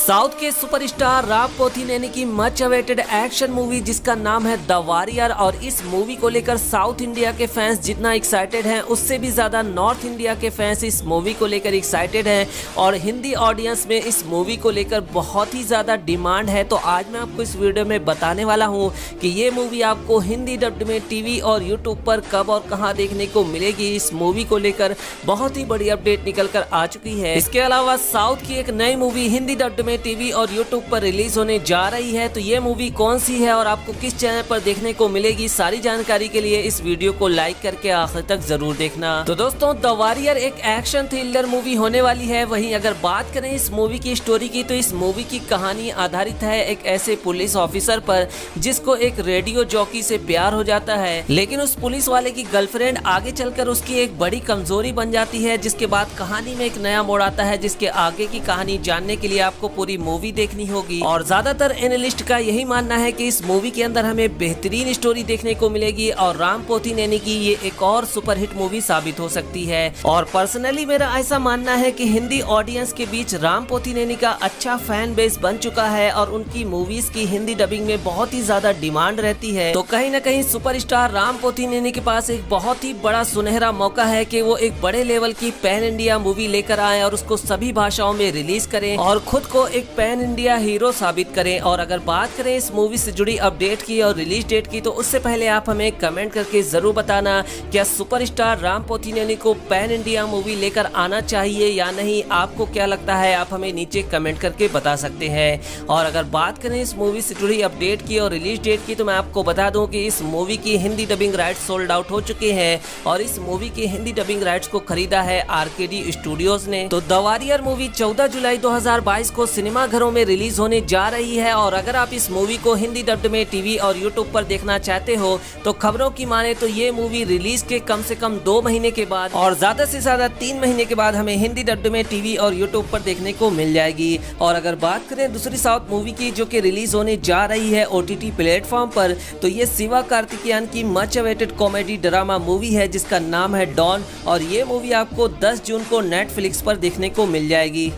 South के superstar Ram Pothineni की much awaited action movie जिसका नाम है द वॉरियर, और इस मूवी को लेकर साउथ इंडिया के फैंस जितना एक्साइटेड हैं उससे भी ज़्यादा नॉर्थ इंडिया के फैंस इस मूवी को लेकर एक्साइटेड हैं और हिंदी ऑडियंस में इस मूवी को लेकर बहुत ही ज़्यादा डिमांड है। तो आज मैं आपको इस वीडियो में बताने वाला हूँ कि ये मूवी आपको हिंदी डब्ड में टीवी और यूट्यूब पर कब और कहाँ देखने को मिलेगी। इस मूवी को लेकर बहुत ही बड़ी अपडेट निकल कर आ चुकी है। इसके अलावा साउथ की एक नई मूवी हिंदी डब्ड में टीवी और यूट्यूब पर रिलीज होने जा रही है। तो ये मूवी कौन सी है और आपको किस चैनल पर देखने को मिलेगी, सारी जानकारी के लिए इस वीडियो को लाइक करके आखिर तक जरूर देखना। तो दोस्तों, द वॉरियर एक एक्शन थ्रिलर मूवी होने वाली है। वहीं अगर बात करें इस मूवी की स्टोरी की, तो इस मूवी की कहानी आधारित है एक ऐसे पुलिस ऑफिसर पर जिसको एक रेडियो जॉकी से प्यार हो जाता है, लेकिन उस पुलिस वाले की गर्लफ्रेंड आगे चलकर उसकी एक बड़ी कमजोरी बन जाती है। जिसके बाद कहानी में एक नया मोड़ आता है, जिसके आगे की कहानी जानने के लिए आपको पूरी मूवी देखनी होगी। और ज्यादातर एनालिस्ट का यही मानना है कि इस मूवी के अंदर हमें बेहतरीन स्टोरी देखने को मिलेगी और राम पोथिनेनी की ये एक और सुपरहिट मूवी साबित हो सकती है। और पर्सनली मेरा ऐसा मानना है कि हिंदी ऑडियंस के बीच राम पोथिनेनी का अच्छा फैन बेस बन चुका है और उनकी मूवीज की हिंदी डबिंग में बहुत ही ज्यादा डिमांड रहती है। तो कहीं न कहीं सुपरस्टार राम पोथिनेनी के पास एक बहुत ही बड़ा सुनहरा मौका है कि वो एक बड़े लेवल की पैन इंडिया मूवी लेकर आए और उसको सभी भाषाओं में रिलीज करें और खुद को एक पैन इंडिया हीरो साबित करें। और अगर बात करें इस मूवी से जुड़ी अपडेट की और रिलीज डेट की, तो उससे पहले आप हमें कमेंट करके जरूर बताना, क्या सुपरस्टार राम पोथिनेनी को पैन इंडिया मूवी लेकर आना चाहिए या नहीं। आपको क्या लगता है, आप हमें नीचे कमेंट करके बता सकते हैं। और अगर बात करें इस मूवी से जुड़ी अपडेट की और रिलीज डेट की, तो मैं आपको बता दूं कि इस मूवी की Hindi dubbing rights sold out हो चुके हैं और इस मूवी की हिंदी डबिंग राइट्स को खरीदा है आरकेडी स्टूडियोज ने। तो द वॉरियर मूवी 14 जुलाई 2022 को सिनेमा घरों में रिलीज होने जा रही है। और अगर आप इस मूवी को हिंदी डब्ड में टीवी और यूट्यूब पर देखना चाहते हो, तो खबरों की माने तो ये मूवी रिलीज के कम से कम 2 महीने के बाद और ज्यादा से ज्यादा 3 महीने के बाद हमें हिंदी डब्ड में टीवी और यूट्यूब पर देखने को मिल जाएगी। और अगर बात करें दूसरी साउथ मूवी की जो कि रिलीज होने जा रही है OTT प्लेटफॉर्म पर, तो ये शिवा कार्तिकेयन की much awaited comedy drama movie है जिसका नाम है डॉन, और ये मूवी आपको 10 जून को नेटफ्लिक्स पर देखने को मिल जाएगी।